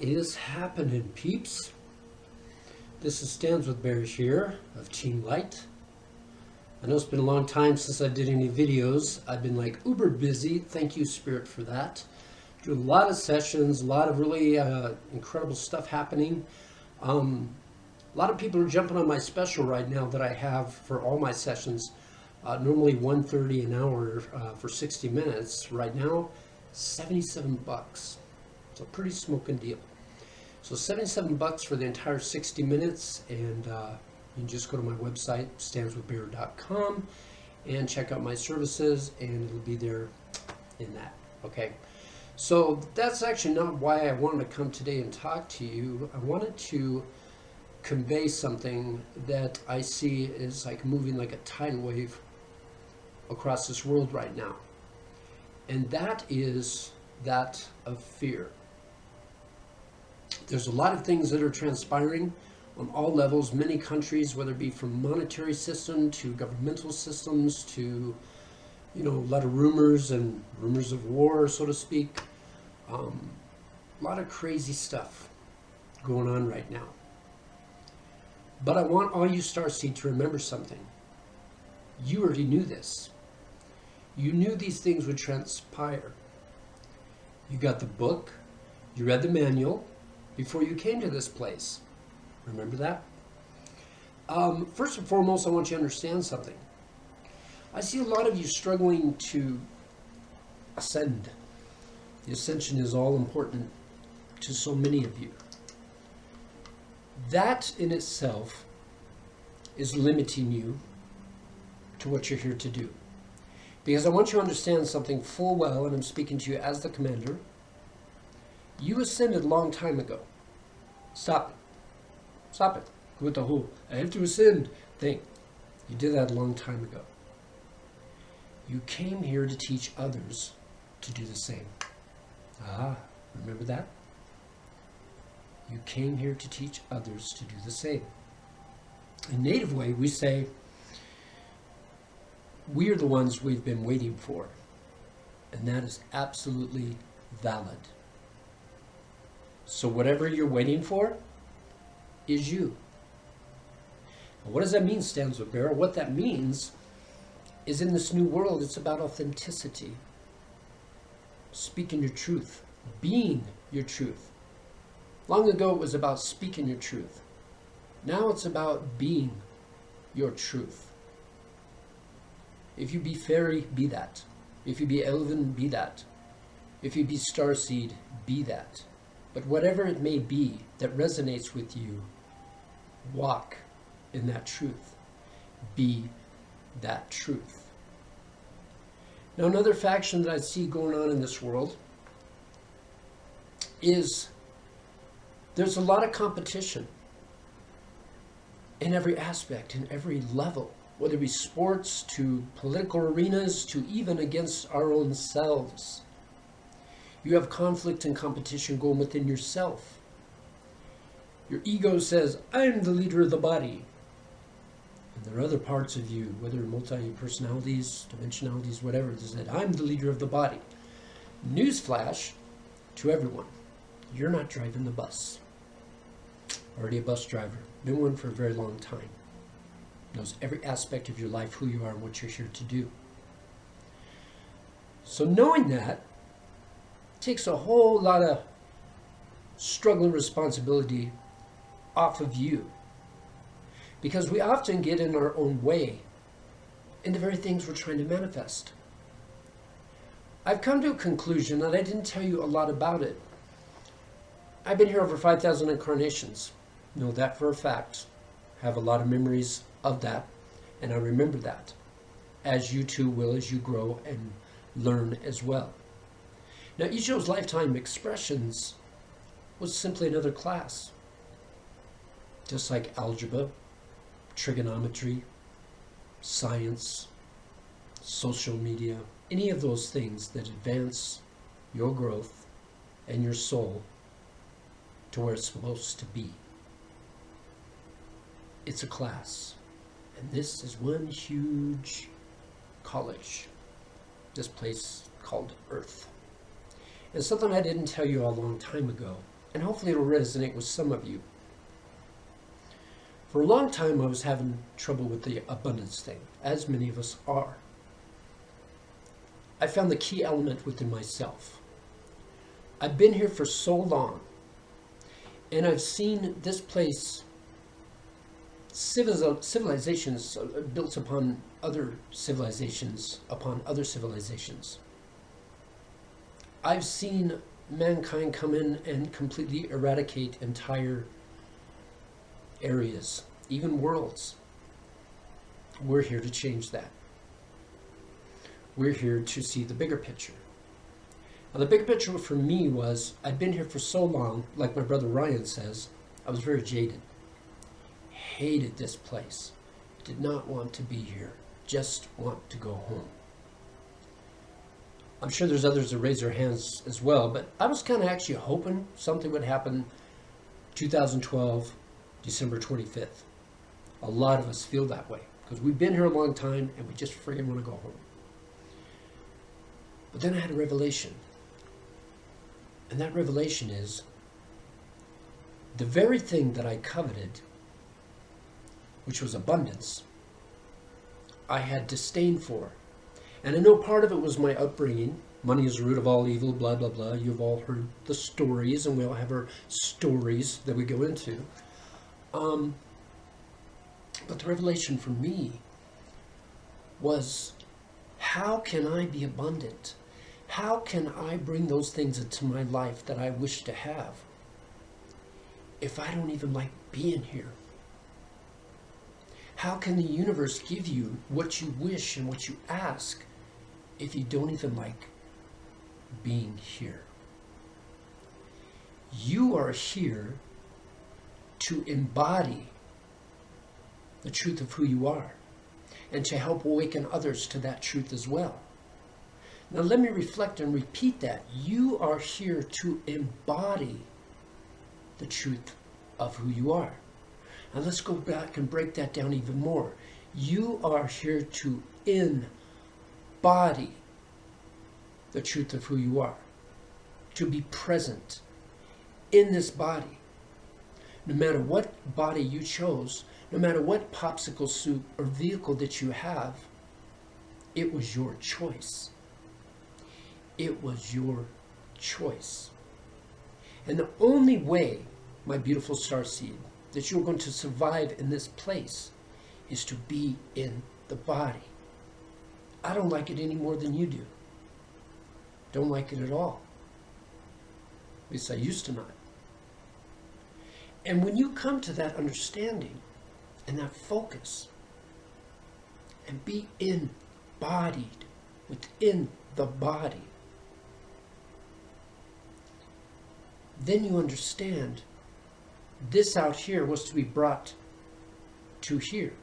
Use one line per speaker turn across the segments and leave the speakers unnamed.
is happening, peeps? This is Standswithbear here of Team Light. I know it's been a long time since I did any videos. I've been like uber busy. Thank you, Spirit, for that. Doing a lot of sessions, a lot of really incredible stuff happening. A lot of people are jumping on my special right now that I have for all my sessions. Normally $130 an hour for 60 minutes. Right now, 77 bucks. It's a pretty smoking deal. So 77 bucks for the entire 60 minutes, and you can just go to my website, standswithbear.com, and check out my services, and it'll be there in that, okay? So that's actually not why I wanted to come today and talk to you. I wanted to convey something that I see is like moving like a tidal wave across this world right now. And that is that of fear. There's a lot of things that are transpiring on all levels, many countries, whether it be from monetary system to governmental systems to, you know, a lot of rumors and rumors of war, so to speak. A lot of crazy stuff going on right now. But I want all you Starseed to remember something. You already knew this. You knew these things would transpire. You got the book, you read the manual before you came to this place. Remember that? First and foremost, I want you to understand something. I see a lot of you struggling to ascend. The ascension is all important to so many of you. That in itself is limiting you to what you're here to do. Because I want you to understand something full well, and I'm speaking to you as the commander. You ascended a long time ago. Stop it. Stop it. With the whole, I have to ascend thing. You did that a long time ago. You came here to teach others to do the same. Remember that? You came here to teach others to do the same. In native way, we say, we are the ones we've been waiting for. And that is absolutely valid. So whatever you're waiting for is you. And what does that mean, Standswithbear? What that means is in this new world, it's about authenticity. Speaking your truth. Being your truth. Long ago, it was about speaking your truth. Now it's about being your truth. If you be fairy, be that. If you be elven, be that. If you be starseed, be that. But whatever it may be that resonates with you, walk in that truth. Be that truth. Now, another faction that I see going on in this world is there's a lot of competition in every aspect, in every level, whether it be sports to political arenas to even against our own selves. You have conflict and competition going within yourself. Your ego says, I'm the leader of the body. And there are other parts of you, whether multi-personalities, dimensionalities, whatever, that said, I'm the leader of the body. Newsflash to everyone. You're not driving the bus. Already a bus driver. Been one for a very long time. Knows every aspect of your life, who you are, and what you're here to do. So knowing that takes a whole lot of struggle and responsibility off of you. Because we often get in our own way in the very things we're trying to manifest. I've come to a conclusion, and I didn't tell you a lot about it. I've been here over 5,000 incarnations. Know that for a fact. Have a lot of memories of that, and I remember that. As you too will as you grow and learn as well. Now, each of those lifetime expressions was simply another class. Just like algebra, trigonometry, science, social media, any of those things that advance your growth and your soul to where it's supposed to be. It's a class. And this is one huge college. This place called Earth. And something I didn't tell you a long time ago and hopefully it'll resonate with some of you. For a long time, I was having trouble with the abundance thing, as many of us are. I found the key element within myself. I've been here for so long, and I've seen this place, civilizations built upon other civilizations, I've seen mankind come in and completely eradicate entire areas, even worlds. We're here to change that. We're here to see the bigger picture. Now, the bigger picture for me was, I'd been here for so long, like my brother Ryan says, I was very jaded. Hated this place. Did not want to be here. Just want to go home. I'm sure there's others that raise their hands as well, but I was kind of actually hoping something would happen 2012, December 25th. A lot of us feel that way because we've been here a long time and we just friggin' want to go home. But then I had a revelation. And that revelation is the very thing that I coveted, which was abundance, I had disdain for. And I know part of it was my upbringing. Money is the root of all evil, blah, blah, blah. You've all heard the stories, and we all have our stories that we go into. But the revelation for me was, how can I be abundant? How can I bring those things into my life that I wish to have if I don't even like being here? How can the universe give you what you wish and what you ask if you don't even like being here? You are here to embody the truth of who you are and to help awaken others to that truth as well. Now let me reflect and repeat that. You are here to embody the truth of who you are. Now let's go back and break that down even more. You are here to embody the truth of who you are. To be present in this body. No matter what body you chose, no matter what popsicle suit or vehicle that you have, it was your choice. It was your choice. And the only way, my beautiful starseed, that you're going to survive in this place is to be in the body. I don't like it any more than you do. Don't like it at all. At least I used to not. And when you come to that understanding and that focus and be embodied within the body, then you understand this out here was to be brought to here.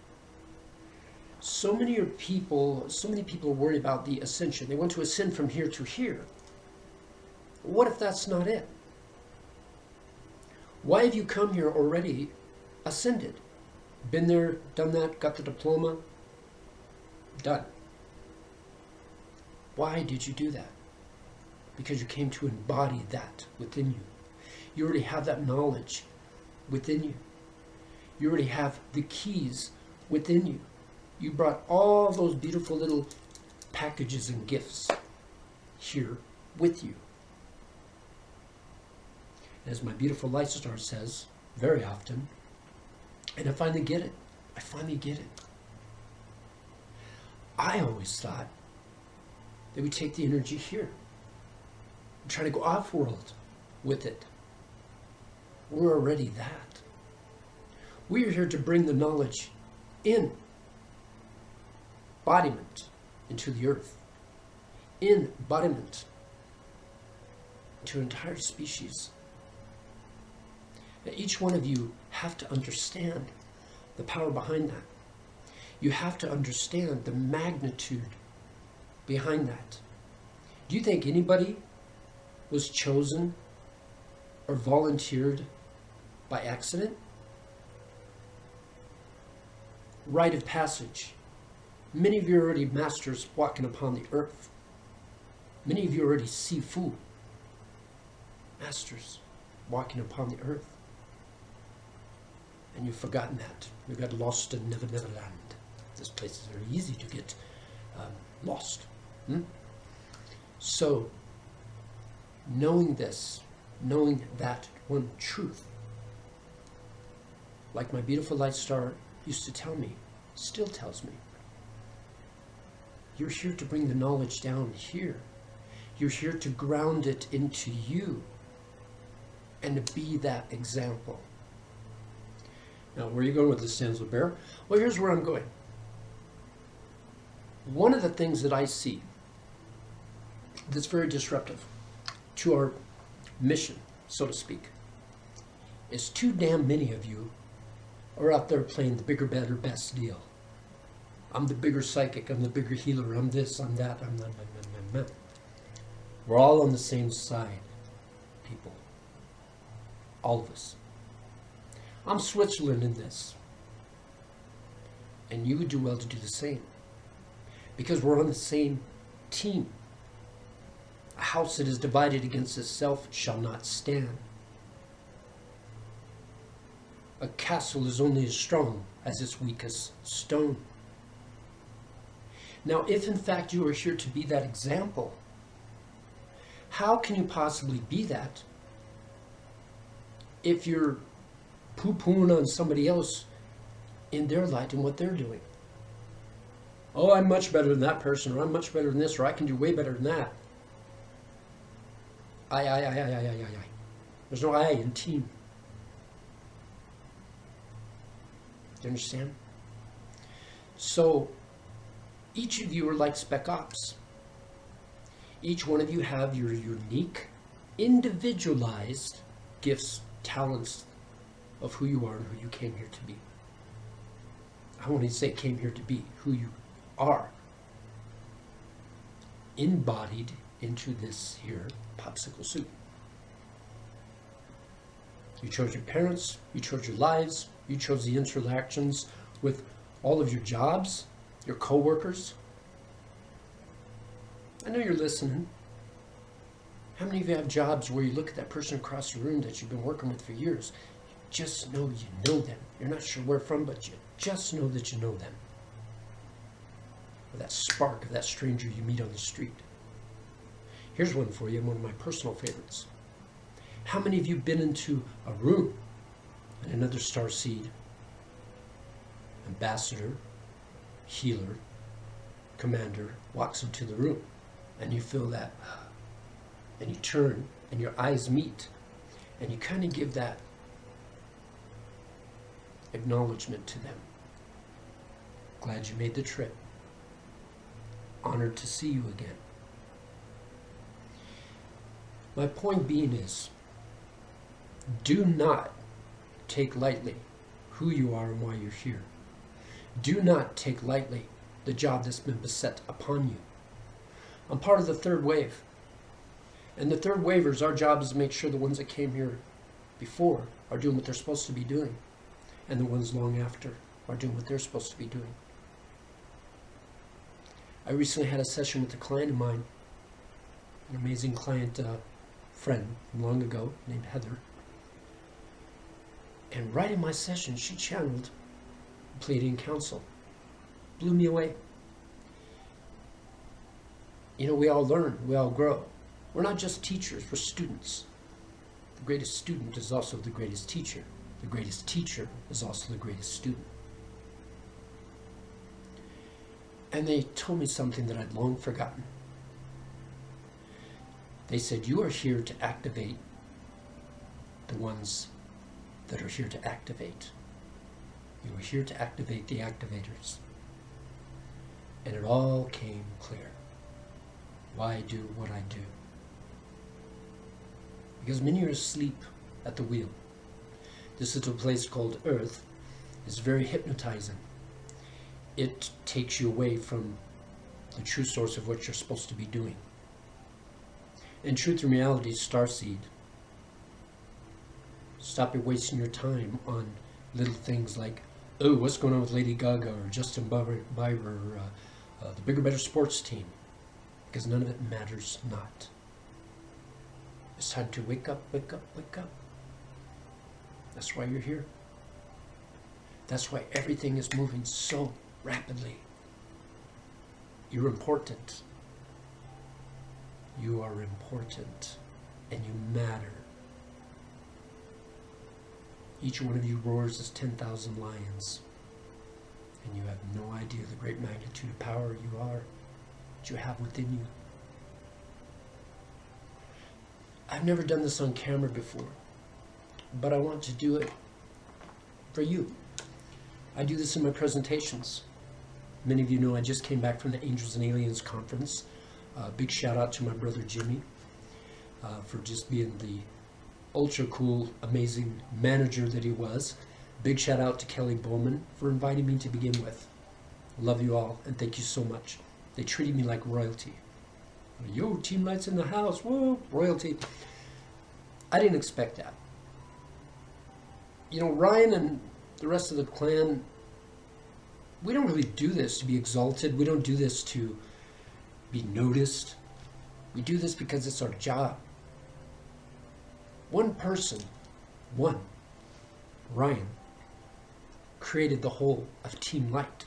So many people are worried about the ascension. They want to ascend from here to here. What if that's not it? Why have you come here already ascended? Been there, done that, got the diploma? Done. Why did you do that? Because you came to embody that within you. You already have that knowledge within you. You already have the keys within you. You brought all those beautiful little packages and gifts here with you. As my beautiful light star says very often, and I finally get it. I finally get it. I always thought they would take the energy here and try to go off-world with it. We're already that. We are here to bring the knowledge in embodiment into the earth, in embodiment into an entire species. Now, each one of you have to understand the power behind that. You have to understand the magnitude behind that. Do you think anybody was chosen or volunteered by accident? Rite of passage. Many of you are already masters walking upon the earth. Many of you are already Sifu, masters walking upon the earth. And you've forgotten that. You got lost in Never Never Land. This place is very easy to get lost. So, knowing this, knowing that one truth, like my beautiful light star used to tell me, still tells me, you're here to bring the knowledge down here. You're here to ground it into you and to be that example. Now, where are you going with this, Standswithbear? Well, here's where I'm going. One of the things that I see that's very disruptive to our mission, so to speak, is too damn many of you are out there playing the bigger, better, best deal. I'm the bigger psychic, I'm the bigger healer, I'm this, I'm that, I'm that. We're all on the same side, people. All of us. I'm Switzerland in this. And you would do well to do the same. Because we're on the same team. A house that is divided against itself shall not stand. A castle is only as strong as its weakest stone. Now, if in fact you are here to be that example, how can you possibly be that if you're poo-pooing on somebody else in their light and what they're doing? Oh, I'm much better than that person, or I'm much better than this, or I can do way better than that. I. There's no I in team. Do you understand? So, each of you are like spec ops. Each one of you have your unique, individualized gifts, talents of who you are and who you came here to be. I won't even say came here to be, who you are. Embodied into this here popsicle soup. You chose your parents, you chose your lives, you chose the interactions with all of your jobs, your co-workers. I know you're listening. How many of you have jobs where you look at that person across the room that you've been working with for years? You just know you know them. You're not sure where from, but you just know that you know them. Or that spark of that stranger you meet on the street. Here's one for you, one of my personal favorites. How many of you have been into a room and another starseed, ambassador, healer, commander walks into the room and you feel that, and you turn and your eyes meet and you kind of give that acknowledgement to them. Glad you made the trip. Honored to see you again. My point being is, do not take lightly who you are and why you're here. Do not take lightly the job that's been beset upon you. I'm part of the third wave. And the third wavers, our job is to make sure the ones that came here before are doing what they're supposed to be doing. And the ones long after are doing what they're supposed to be doing. I recently had a session with a client of mine, an amazing client friend from long ago named Heather. And right in my session, she channeled Pleiadian Council. Blew me away. You know, we all learn, we all grow. We're not just teachers, we're students. The greatest student is also the greatest teacher. The greatest teacher is also the greatest student. And they told me something that I'd long forgotten. They said, you are here to activate the ones that are here to activate. You are here to activate the activators. And it all came clear. Why I do what I do. Because many are asleep at the wheel. This little place called Earth is very hypnotizing. It takes you away from the true source of what you're supposed to be doing. And truth and reality, starseed. Stop wasting your time on little things like, oh, what's going on with Lady Gaga or Justin Bieber or the bigger, better sports team. Because none of it matters not. It's time to wake up, wake up, wake up. That's why you're here. That's why everything is moving so rapidly. You're important. You are important, and you matter. Each one of you roars as 10,000 lions, and you have no idea the great magnitude of power you are, that you have within you. I've never done this on camera before, but I want to do it for you. I do this in my presentations. Many of you know I just came back from the Angels and Aliens conference. Big shout out to my brother Jimmy for just being the ultra cool, amazing manager that he was. Big shout out to Kelly Bowman for inviting me to begin with. Love you all, and thank you so much. They treated me like royalty. Yo, Team Light's in the house. Whoa, royalty. I didn't expect that. You know, Ryan and the rest of the clan, we don't really do this to be exalted. We don't do this to be noticed. We do this because it's our job. One person, Ryan, created the whole of Team Light.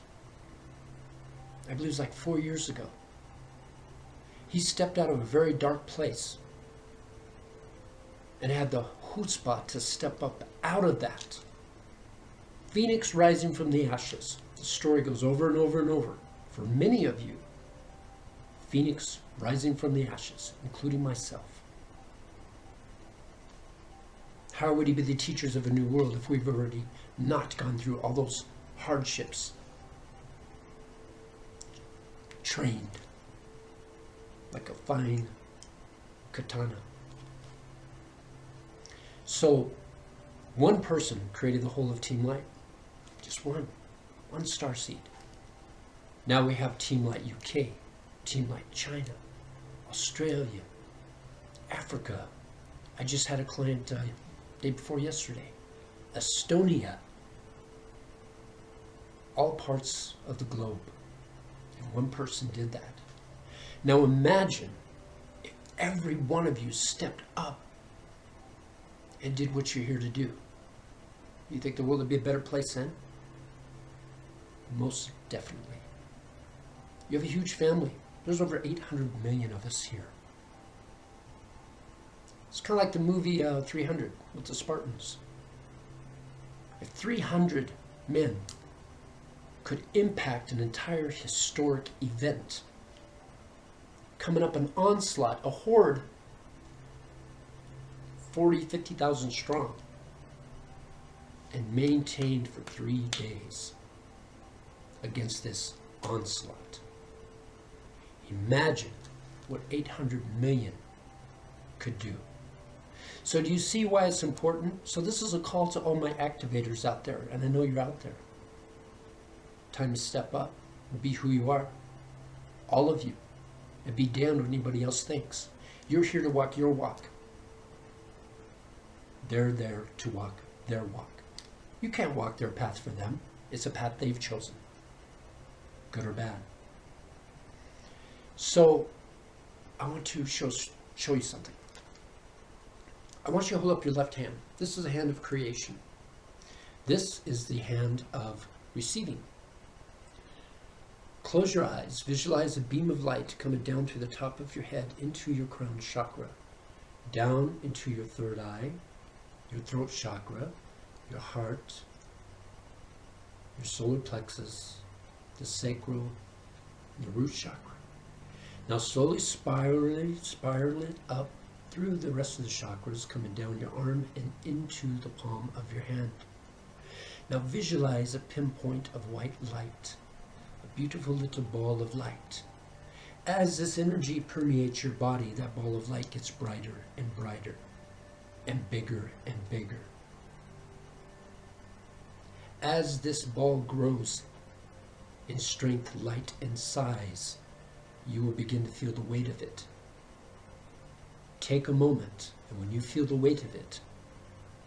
I believe it was like 4 years ago. He stepped out of a very dark place and had the chutzpah to step up out of that. Phoenix rising from the ashes. The story goes over and over and over. For many of you, Phoenix rising from the ashes, including myself. How would he be the teachers of a new world if we've already not gone through all those hardships? Trained like a fine katana. So, one person created the whole of Team Light. Just one starseed. Now we have Team Light UK, Team Light China, Australia, Africa. I just had a client day before yesterday. Estonia. All parts of the globe. And one person did that. Now imagine if every one of you stepped up and did what you're here to do. You think the world would be a better place then? Most definitely. You have a huge family. There's over 800 million of us here. It's kind of like the movie 300 with the Spartans. If 300 men could impact an entire historic event, coming up an onslaught, a horde, 40, 50,000 strong, and maintained for 3 days against this onslaught. Imagine what 800 million could do. So do you see why it's important? So this is a call to all my activators out there, and I know you're out there. Time to step up and be who you are. All of you. And be damned what anybody else thinks. You're here to walk your walk. They're there to walk their walk. You can't walk their path for them. It's a path they've chosen. Good or bad. So, I want to show you something. I want you to hold up your left hand. This is a hand of creation. This is the hand of receiving. Close your eyes. Visualize a beam of light coming down through the top of your head into your crown chakra, down into your third eye, your throat chakra, your heart, your solar plexus, the sacral, and the root chakra. Now slowly spiral it up through the rest of the chakras, coming down your arm and into the palm of your hand. Now visualize a pinpoint of white light, a beautiful little ball of light. As this energy permeates your body, that ball of light gets brighter and brighter and bigger and bigger. As this ball grows in strength, light, and size, you will begin to feel the weight of it. Take a moment, and when you feel the weight of it,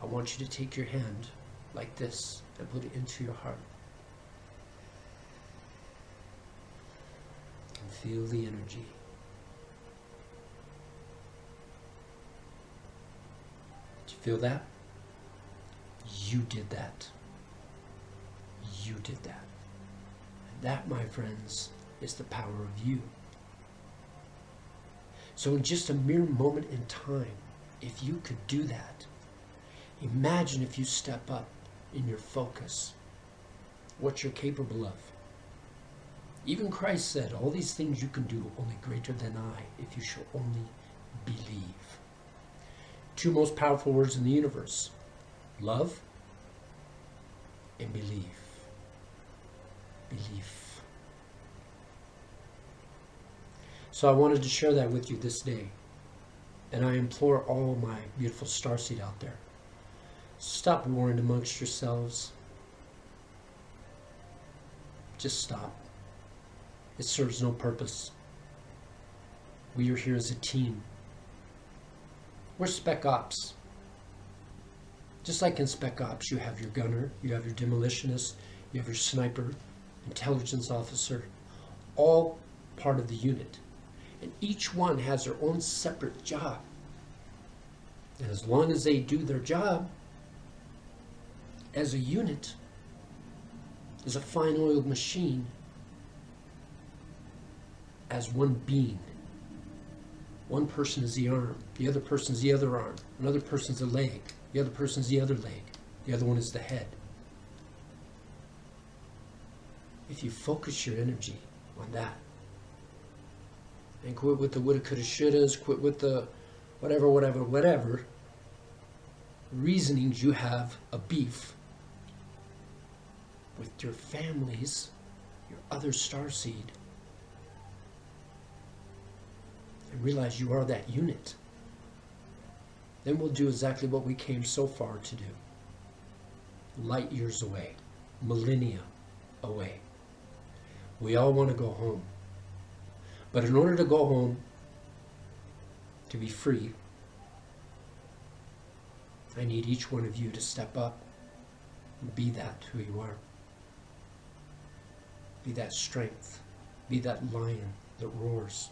I want you to take your hand like this and put it into your heart. And feel the energy. Do you feel that? You did that. You did that. And that, my friends, is the power of you. So in just a mere moment in time, if you could do that, imagine if you step up in your focus, what you're capable of. Even Christ said, all these things you can do, only greater than I, if you shall only believe. Two most powerful words in the universe: love and believe. Belief. So I wanted to share that with you this day. And I implore all my beautiful starseed out there, stop warring amongst yourselves. Just stop. It serves no purpose. We are here as a team. We're Spec Ops. Just like in Spec Ops, you have your gunner, you have your demolitionist, you have your sniper, intelligence officer, all part of the unit. And each one has their own separate job. And as long as they do their job, as a unit, as a fine-oiled machine, as one being. One person is the arm, the other person is the other arm, another person is the leg, the other person is the other leg, the other one is the head. If you focus your energy on that, and quit with the woulda, coulda, shouldas, quit with the whatever reasonings you have a beef with your families, your other starseed, and realize you are that unit, then we'll do exactly what we came so far to do. Light years away, millennia away. We all want to go home. But in order to go home, to be free, I need each one of you to step up and be that who you are. Be that strength. Be that lion that roars.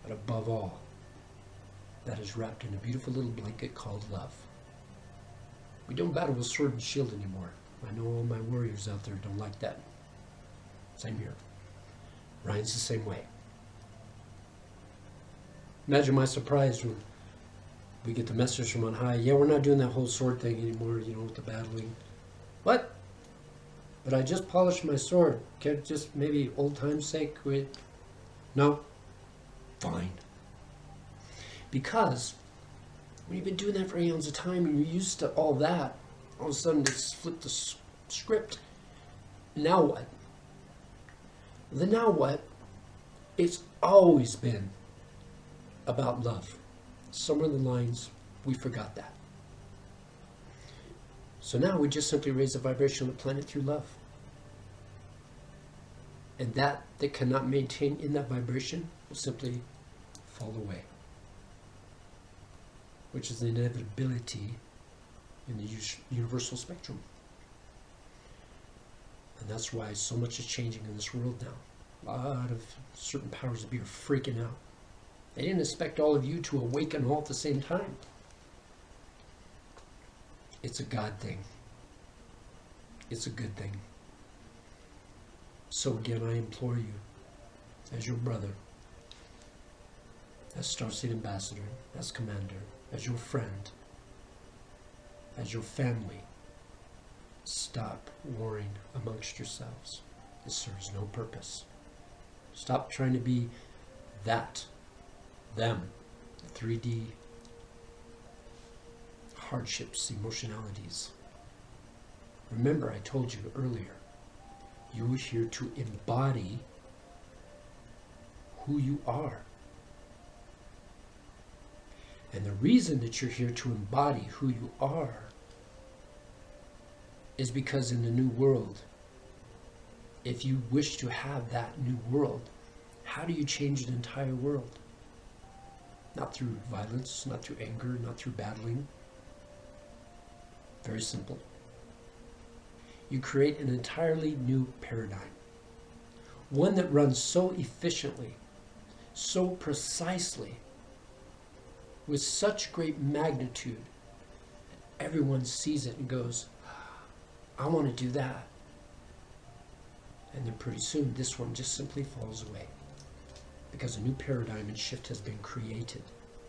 But above all, that is wrapped in a beautiful little blanket called love. We don't battle with sword and shield anymore. I know all my warriors out there don't like that. Same here. Ryan's the same way. Imagine my surprise when we get the message from on high. Yeah, we're not doing that whole sword thing anymore, with the battling. What? But I just polished my sword. Can't just maybe old time's sake quit? No. Fine. Because when you've been doing that for eons of time and you're used to all that, all of a sudden just flip the script. Now what? Then now what? It's always been about love. Somewhere in the lines, we forgot that. So now we just simply raise the vibration of the planet through love. And that cannot maintain in that vibration will simply fall away. Which is the inevitability in the universal spectrum. And that's why so much is changing in this world now. A lot of certain powers that be are freaking out. They didn't expect all of you to awaken all at the same time. It's a God thing. It's a good thing. So again, I implore you, as your brother, as Starseed Ambassador, as Commander, as your friend, as your family, stop warring amongst yourselves. It serves no purpose. Stop trying to be that, them, 3D hardships, emotionalities. Remember, I told you earlier, you are here to embody who you are. And the reason that you're here to embody who you are is because in the new world, if you wish to have that new world, how do you change an entire world? Not through violence, not through anger, not through battling. Very simple. You create an entirely new paradigm. One that runs so efficiently, so precisely, with such great magnitude, everyone sees it and goes, I want to do that. And then pretty soon this one just simply falls away because a new paradigm and shift has been created.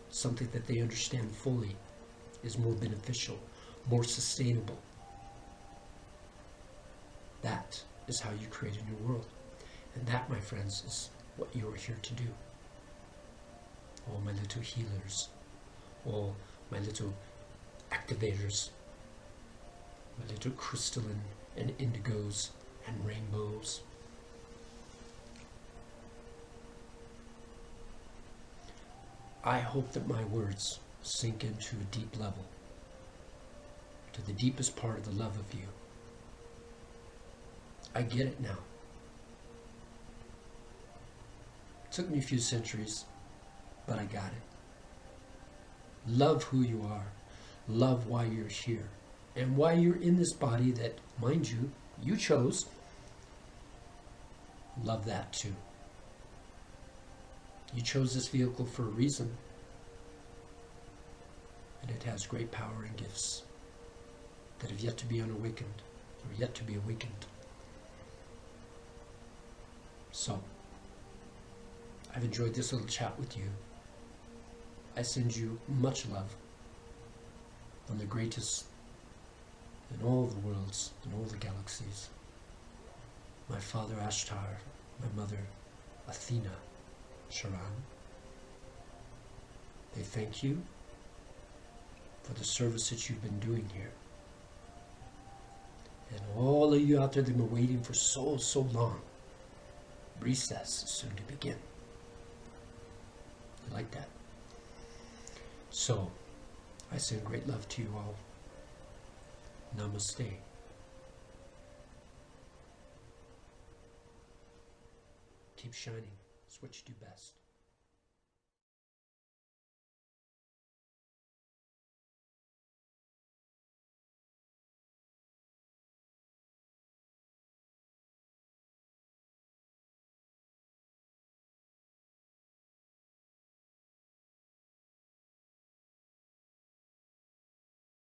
Something that they understand fully is more beneficial, more sustainable. That is how you create a new world. And that, my friends, is what you are here to do. All my little healers, all my little activators, my little crystalline and indigos and rainbows. I hope that my words sink into a deep level, to the deepest part of the love of you. I get it now. It took me a few centuries, but I got it. Love who you are. Love why you're here. And why you're in this body that, mind you, you chose. Love that too. You chose this vehicle for a reason. And it has great power and gifts that have yet to be unawakened, or yet to be awakened. So, I've enjoyed this little chat with you. I send you much love from the greatest in all the worlds, in all the galaxies. My father Ashtar, my mother Athena Sharan. They thank you for the service that you've been doing here. And all of you out there that have been waiting for so long, recess is soon to begin. You like that? So, I send great love to you all. Namaste. Keep shining. It's what you do best.